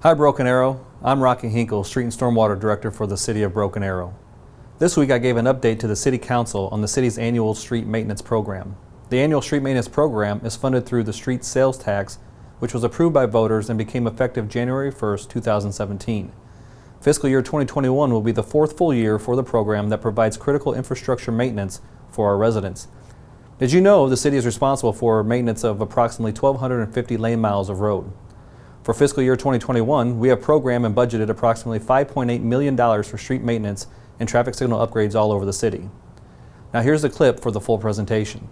Hi Broken Arrow, I'm Rocky Henkel, Street and Stormwater Director for the City of Broken Arrow. This week I gave an update to the City Council on the city's annual street maintenance program. The annual street maintenance program is funded through the street sales tax, which was approved by voters and became effective January 1st, 2017. Fiscal year 2021 will be the fourth full year for the program that provides critical infrastructure maintenance for our residents. Did you know the city is responsible for maintenance of approximately 1,250 lane miles of road? For fiscal year 2021, we have programmed and budgeted approximately $5.8 million for street maintenance and traffic signal upgrades all over the city. Now here's the clip for the full presentation.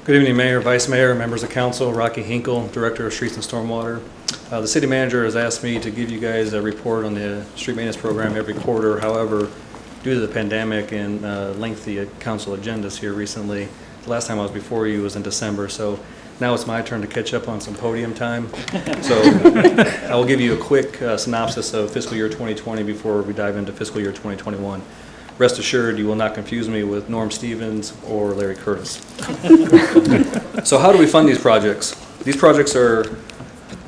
Good evening, Mayor, Vice Mayor, members of council. Rocky Henkel, Director of Streets and Stormwater. The city manager has asked me to give you guys a report on the street maintenance program every quarter. However, due to the pandemic and lengthy council agendas here recently, the last time I was before you was in December, so now it's my turn to catch up on some podium time. So I will give you a quick synopsis of fiscal year 2020 before we dive into fiscal year 2021. Rest assured, you will not confuse me with Norm Stevens or Larry Curtis. So how do we fund these projects? These projects are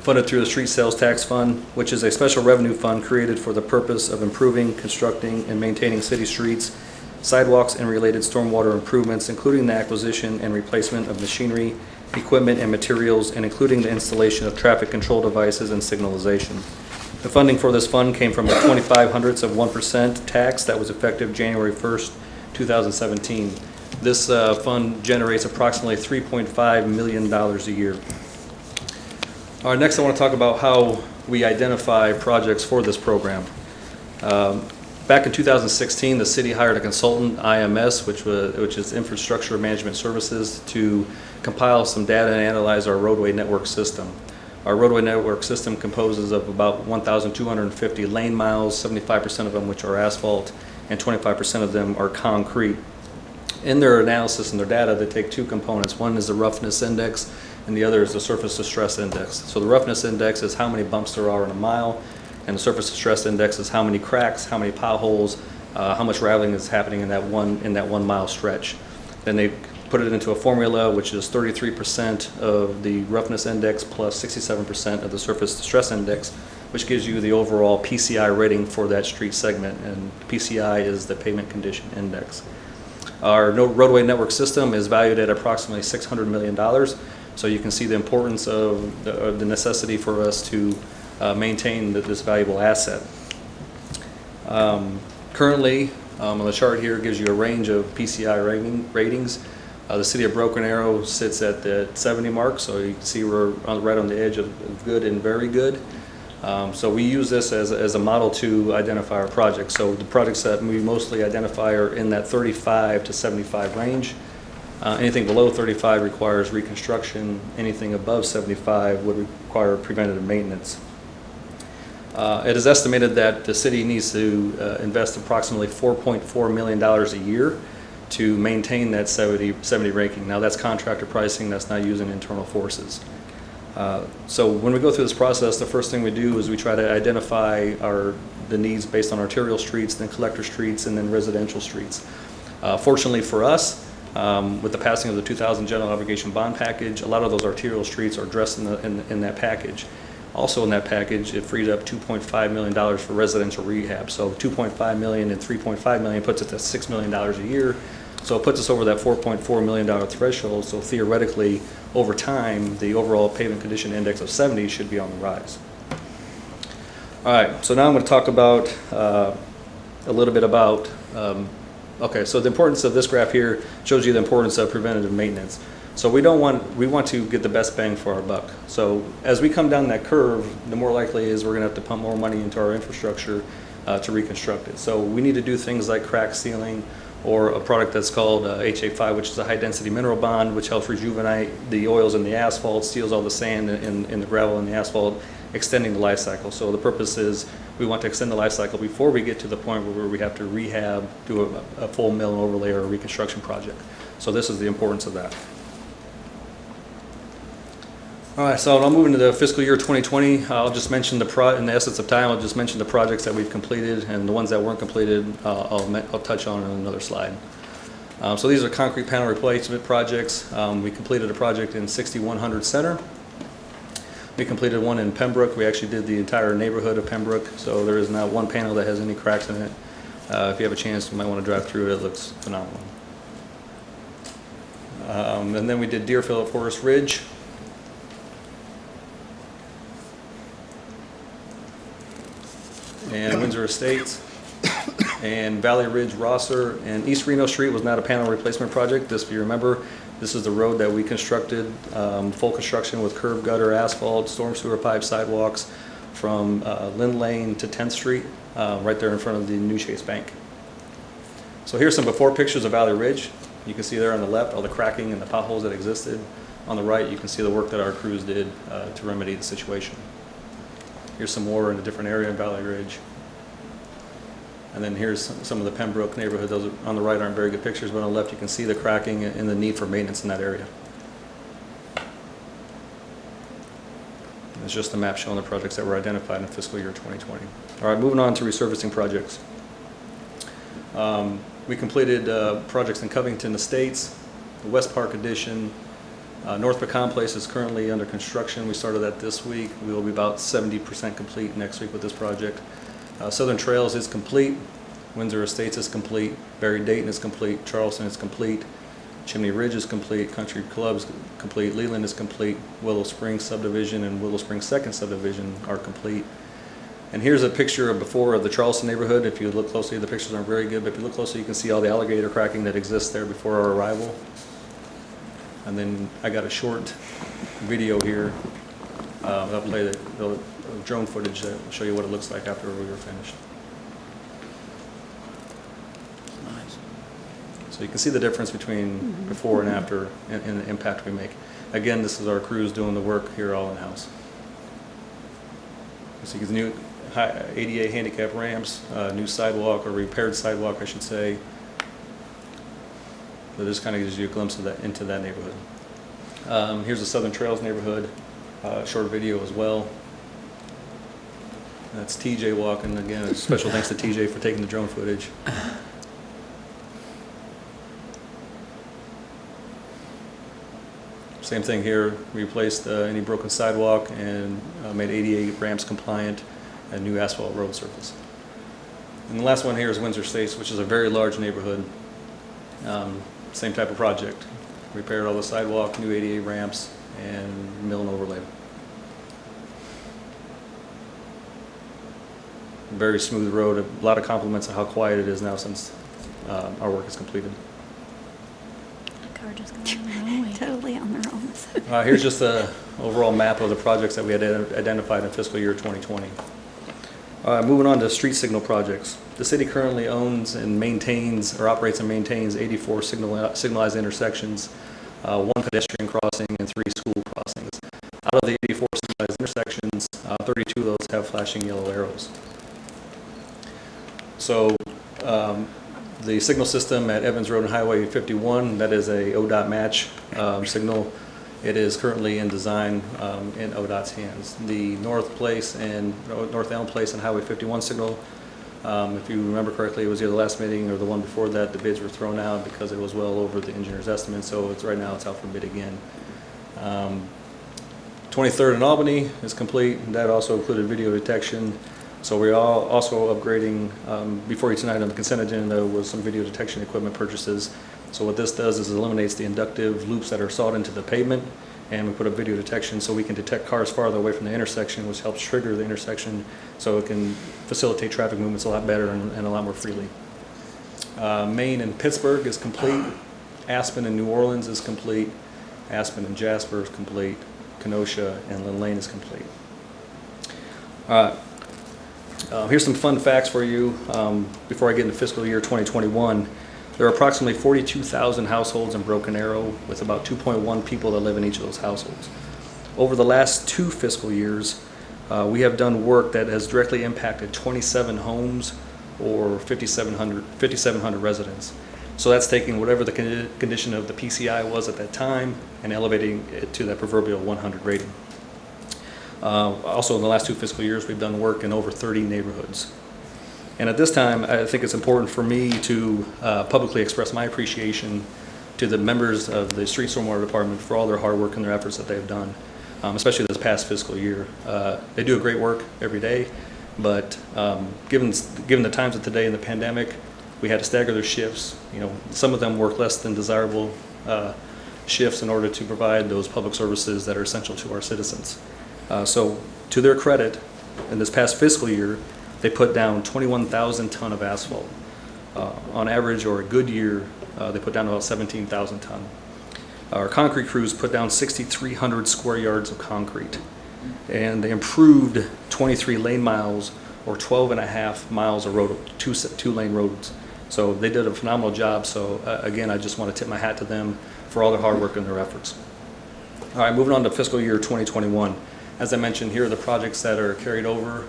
funded through the Street Sales Tax Fund, which is a special revenue fund created for the purpose of improving, constructing, and maintaining city streets, sidewalks, and related stormwater improvements, including the acquisition and replacement of machinery, equipment, and materials, and including the installation of traffic control devices and signalization. The funding for this fund came from a 0.25% tax that was effective January 1st, 2017. This fund generates approximately $3.5 million a year. All right, next I want to talk about how we identify projects for this program. Back in 2016, the city hired a consultant, IMS, which is Infrastructure Management Services, to compile some data and analyze our roadway network system. Our roadway network system composes of about 1,250 lane miles, 75% of them which are asphalt, and 25% of them are concrete. In their analysis and their data, they take two components. One is the roughness index, and the other is the surface distress index. So the roughness index is how many bumps there are in a mile, and the surface distress index is how many cracks, how many potholes, how much rattling is happening in that 1 mile stretch. Then they put it into a formula which is 33% of the roughness index plus 67% of the surface distress index, which gives you the overall PCI rating for that street segment, and PCI is the pavement condition index. Our roadway network system is valued at approximately $600 million, so you can see the importance of the necessity for us to maintain this valuable asset. Currently, on the chart here, gives you a range of PCI ratings. The city of Broken Arrow sits at the 70 mark, so you can see we're right on the edge of good and very good. So we use this as a model to identify our projects. So the projects that we mostly identify are in that 35 to 75 range. Anything below 35 requires reconstruction. Anything above 75 would require preventative maintenance. It is estimated that the city needs to invest approximately $4.4 million a year to maintain that 70 ranking. Now that's contractor pricing, that's not using internal forces. So when we go through this process, the first thing we do is we try to identify the needs based on arterial streets, then collector streets, and then residential streets. Fortunately for us, with the passing of the 2000 general obligation bond package, a lot of those arterial streets are addressed in that package. Also in that package, it freed up $2.5 million for residential rehab. So $2.5 million and $3.5 million puts it to $6 million a year. So it puts us over that $4.4 million threshold. So theoretically, over time, the overall pavement condition index of 70 should be on the rise. All right, so now I'm going to talk about a little bit about, okay, so the importance of this graph here shows you the importance of preventative maintenance. So we want to get the best bang for our buck. So as we come down that curve, the more likely is we're going to have to pump more money into our infrastructure to reconstruct it. So we need to do things like crack sealing, or a product that's called HA5, which is a high density mineral bond, which helps rejuvenate the oils in the asphalt, steals all the sand in the gravel in the asphalt, extending the life cycle. So the purpose is we want to extend the life cycle before we get to the point where we have to rehab, do a full mill and overlay or a reconstruction project. So this is the importance of that. All right, so I'll move into the fiscal year 2020. I'll just mention in the essence of time, I'll just mention the projects that we've completed, and the ones that weren't completed, I'll touch on in another slide. So these are concrete panel replacement projects. We completed a project in 6100 Center. We completed one in Pembroke. We actually did the entire neighborhood of Pembroke, so there is not one panel that has any cracks in it. If you have a chance, you might want to drive through it. It looks phenomenal. And then we did Deerfield at Forest Ridge. And Windsor Estates. And Valley Ridge, Rosser, and East Reno Street was not a panel replacement project. This, if you remember, this is the road that we constructed, full construction with curb gutter, asphalt, storm sewer pipe, sidewalks from Lynn Lane to 10th Street, right there in front of the New Chase Bank. So here's some before pictures of Valley Ridge. You can see there on the left all the cracking and the potholes that existed. On the right, you can see the work that our crews did to remedy the situation. Here's some more in a different area in Valley Ridge. And then here's some of the Pembroke neighborhood. Those on the right aren't very good pictures, but on the left you can see the cracking and the need for maintenance in that area. And it's just a map showing the projects that were identified in fiscal year 2020. All right, moving on to resurfacing projects. We completed projects in Covington Estates, the West Park Addition. North Pecan Place is currently under construction. We started that this week. We will be about 70% complete next week with this project. Southern Trails is complete. Windsor Estates is complete. Barry Dayton is complete. Charleston is complete. Chimney Ridge is complete. Country Club is complete. Leland is complete. Willow Springs Subdivision and Willow Springs Second Subdivision are complete. And here's a picture of before of the Charleston neighborhood. If you look closely, the pictures aren't very good, but if you look closely, you can see all the alligator cracking that exists there before our arrival. And then I got a short video here. I'll play the drone footage that will show you what it looks like after we were finished. Nice. So you can see the difference between before and after and the impact we make. Again, this is our crews doing the work here all in-house. So you can see new ADA handicap ramps, new sidewalk, or repaired sidewalk, I should say. So this kind of gives you a glimpse of that into that neighborhood. Here's the Southern Trails neighborhood, short video as well. That's TJ walking. Again, special thanks to TJ for taking the drone footage. Same thing here. We replaced any broken sidewalk and made ADA ramps compliant and new asphalt road surface. And the last one here is Windsor Estates, which is a very large neighborhood. Same type of project. Repaired all the sidewalk, new ADA ramps, and mill and overlay. Very smooth road. A lot of compliments on how quiet it is now since our work is completed. The car just going on their own way. Totally on their own. Here's just the overall map of the projects that we had identified in fiscal year 2020. Moving on to street signal projects. The city currently owns and maintains, or operates and maintains 84 signalized intersections, 1 pedestrian crossing, and 3 school crossings. Out of the 84 signalized intersections, 32 of those have flashing yellow arrows. So the signal system at Evans Road and Highway 51, that is a ODOT match signal. It is currently in design in ODOT's hands. The North Elm Place and Highway 51 signal, if you remember correctly, it was either the last meeting or the one before that, the bids were thrown out because it was well over the engineer's estimate, so right now it's out for bid again. 23rd in Albany is complete, and that also included video detection. So we're also upgrading, before you tonight on the consent agenda was some video detection equipment purchases. So what this does is it eliminates the inductive loops that are sawed into the pavement, and we put up video detection so we can detect cars farther away from the intersection, which helps trigger the intersection so it can facilitate traffic movements a lot better and a lot more freely. Maine and Pittsburgh is complete. Aspen and New Orleans is complete. Aspen and Jasper is complete. Kenosha and Lynn Lane is complete. Here's some fun facts for you before I get into fiscal year 2021. There are approximately 42,000 households in Broken Arrow with about 2.1 people that live in each of those households. Over the last 2 fiscal years, we have done work that has directly impacted 27 homes or 5,700 residents. So that's taking whatever the condition of the PCI was at that time and elevating it to that proverbial 100 rating. Also, in the last 2 fiscal years, we've done work in over 30 neighborhoods. And at this time, I think it's important for me to publicly express my appreciation to the members of the Street Stormwater Department for all their hard work and their efforts that they've done. especially this past fiscal year. They do a great work every day, but given the times of today in the pandemic, we had to stagger their shifts. You know, some of them work less than desirable shifts in order to provide those public services that are essential to our citizens. So to their credit, in this past fiscal year, they put down 21,000 ton of asphalt. On average, or a good year, they put down about 17,000 ton. Our concrete crews put down 6,300 square yards of concrete, and they improved 23 lane miles, or 12 and a half miles of road, two lane roads. So they did a phenomenal job. So again, I just want to tip my hat to them for all their hard work and their efforts. All right, moving on to fiscal year 2021. As I mentioned, here are the projects that are carried over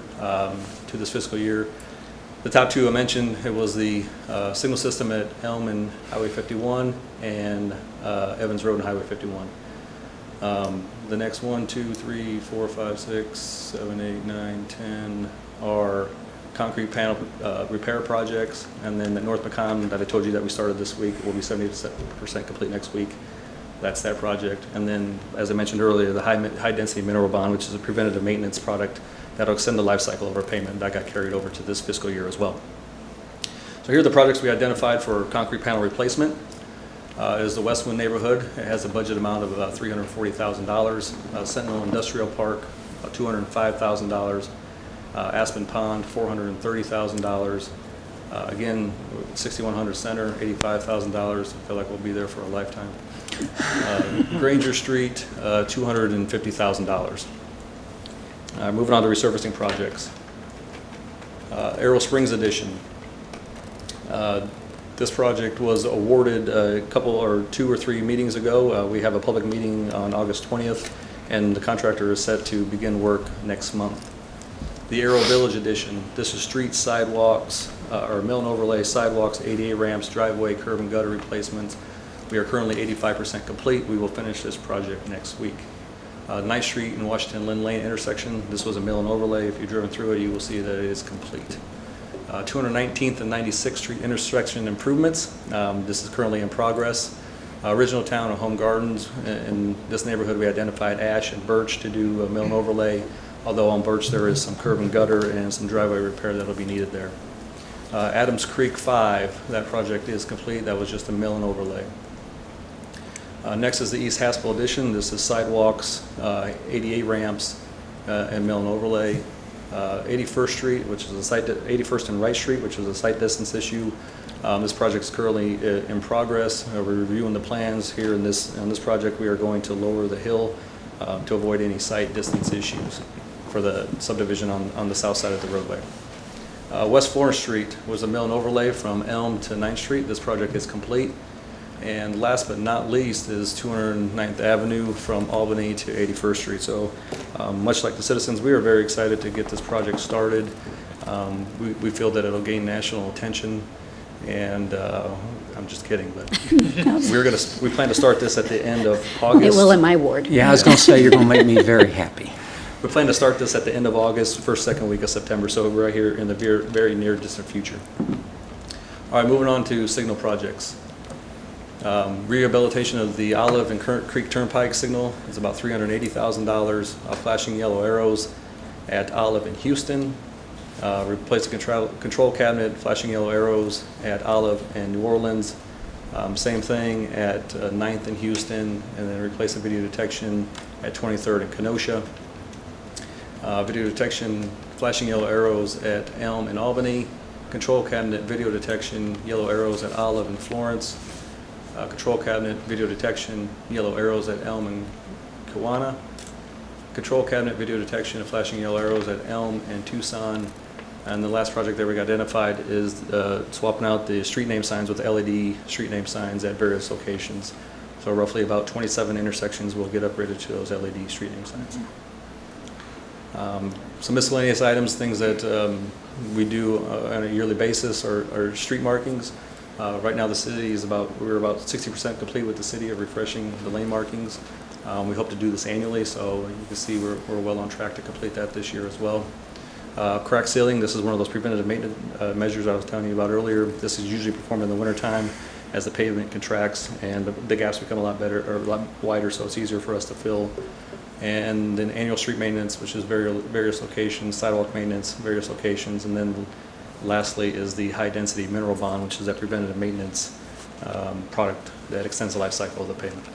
to this fiscal year. The top two I mentioned, it was the signal system at Elm and Highway 51 and Evans Road and Highway 51. The next 1, 2, 3, 4, 5, 6, 7, 8, 9, 10 are concrete panel repair projects, and then the North Macon that I told you that we started this week will be 70% complete next week. That's that project. And then, as I mentioned earlier, the high density mineral bond, which is a preventative maintenance product that'll extend the life cycle of our payment, that got carried over to this fiscal year as well. So here are the projects we identified for concrete panel replacement. Is the Westwood neighborhood. It has a budget amount of about $340,000. Sentinel Industrial Park, about $205,000. Aspen Pond, $430,000. Again, 6100 Center, $85,000. I feel like we'll be there for a lifetime. Granger Street, $250,000. Moving on to resurfacing projects. Arrow Springs Edition. This project was awarded a couple or 2 or 3 meetings ago. We have a public meeting on August 20th, and the contractor is set to begin work next month. The Arrow Village Edition. This is streets, sidewalks, or mill and overlay, sidewalks, ADA ramps, driveway, curb and gutter replacements. We are currently 85% complete. We will finish this project next week. 9th Street and Washington Lynn Lane intersection. This was a mill and overlay. If you've driven through it, you will see that it is complete. 219th and 96th Street intersection improvements. This is currently in progress. Original Town and Home Gardens. In this neighborhood, we identified ash and birch to do a mill and overlay. Although on birch there is some curb and gutter and some driveway repair that will be needed there. Adams Creek 5, that project is complete. That was just a mill and overlay. Next is the East Haskell Edition. This is sidewalks, ADA ramps, and mill and overlay. 81st Street, which is a site, 81st and Wright Street, which is a site distance issue. This project is currently in progress. We're reviewing the plans here on this project. We are going to lower the hill to avoid any site distance issues for the subdivision on the south side of the roadway. West Florence Street was a mill and overlay from Elm to 9th Street. This project is complete. And last but not least is 209th Avenue from Albany to 81st Street. So much like the citizens, we are very excited to get this project started. We feel that it'll gain national attention, and I'm just kidding, but we plan to start this at the end of August. It will in my ward. Yeah, I was going to say you're going to make me very happy. We plan to start this at the end of August, first, second week of September, so we're right here in the very near distant future. All right, moving on to signal projects. Rehabilitation of the Olive and Current Creek Turnpike signal is about $380,000. Flashing yellow arrows at Olive in Houston. Replace the control cabinet, flashing yellow arrows at Olive and New Orleans. Same thing at 9th in Houston, and then replace the video detection at 23rd in Kenosha. Video detection, flashing yellow arrows at Elm in Albany. Control cabinet, video detection, yellow arrows at Olive in Florence. Control cabinet, video detection, yellow arrows at Elm and Kewanna. Control cabinet, video detection, and flashing yellow arrows at Elm and Tucson. And the last project that we identified is swapping out the street name signs with LED street name signs at various locations. So roughly about 27 intersections will get upgraded to those LED street name signs. Some miscellaneous items, things that we do on a yearly basis are street markings. Right now the city is we're about 60% complete with the city of refreshing the lane markings. We hope to do this annually, so you can see we're well on track to complete that this year as well. Crack sealing, this is one of those preventative maintenance measures I was telling you about earlier. This is usually performed in the wintertime as the pavement contracts and the gaps become a lot better or a lot wider, so it's easier for us to fill and then annual street maintenance, which is various locations, sidewalk maintenance, various locations, and then lastly is the high-density mineral bond, which is that preventative maintenance product that extends the life cycle of the pavement.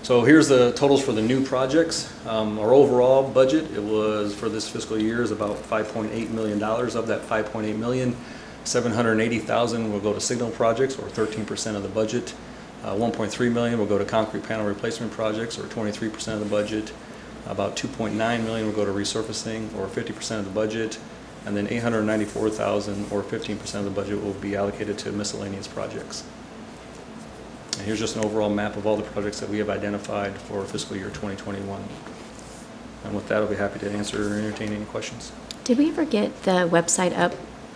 So here's the totals for the new projects. Our overall budget, it was for this fiscal year is about $5.8 million. Of that $5.8 million, $780,000 will go to signal projects, or 13% of the budget. $1.3 million will go to concrete panel replacement projects, or 23% of the budget. About $2.9 million will go to resurfacing, or 50% of the budget. And then $894,000, or 15% of the budget, will be allocated to miscellaneous projects. And here's just an overall map of all the projects that we have identified for fiscal year 2021. And with that, I'll be happy to answer or entertain any questions. Did we ever get the website up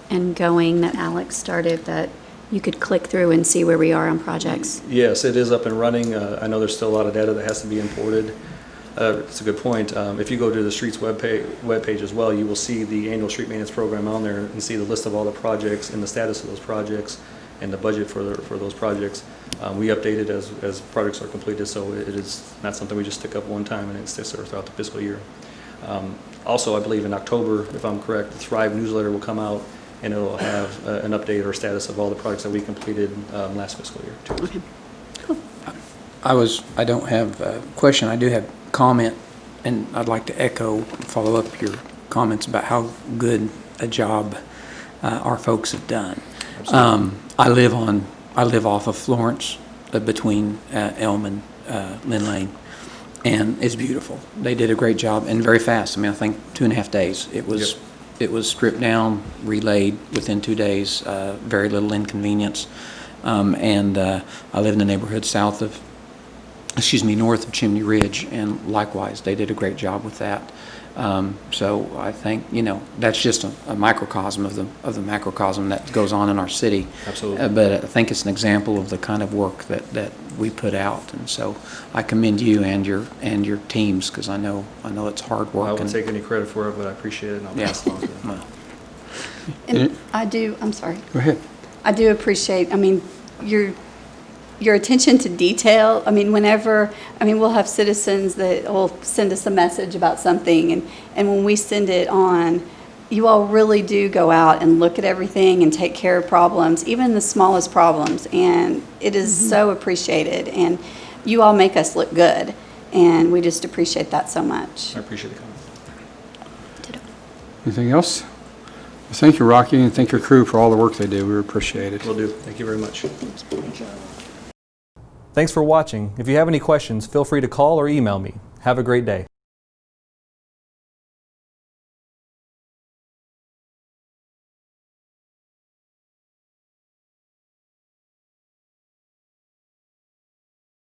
and going that Alex started, that you could click through and see where we are on projects? Yes, it is up and running. I know there's still a lot of data that has to be imported. It's a good point. If you go to the streets webpage as well, you will see the annual street maintenance program on there and see the list of all the projects and the status of those projects and the budget for those projects. We update it as projects are completed, so it is not something we just stick up one time and it sticks there throughout the fiscal year. Also, I believe in October, if I'm correct, the Thrive newsletter will come out and it will have an update or status of all the projects that we completed last fiscal year too. Okay, cool. I don't have a question, I do have a comment, and I'd like to echo, follow up your comments about how good a job our folks have done. I live off of Florence, between Elm and Lynn Lane, and it's beautiful. They did a great job and very fast. I mean, I think 2.5 days. It was. Yep. It was stripped down, relayed within 2 days. Very little inconvenience. And I live in the neighborhood north of Chimney Ridge, and likewise, they did a great job with that. So I think, that's just a microcosm of the macrocosm that goes on in our city. Absolutely. But I think it's an example of the kind of work that we put out, and so I commend you and your teams, because I know it's hard work. I won't take any credit for it, but I appreciate it, and I'll pass it on to them. And I'm sorry. Go ahead. I do appreciate, your attention to detail. We'll have citizens that will send us a message about something, and when we send it on, you all really do go out and look at everything and take care of problems, even the smallest problems, and it is so appreciated, and you all make us look good, and we just appreciate that so much. I appreciate the comment. Ditto. Anything else? Well, thank you, Rocky, and thank your crew for all the work they do. We appreciate it. Will do. Thank you very much. Thanks for watching. If you have any questions, feel free to call or email me. Have a great day.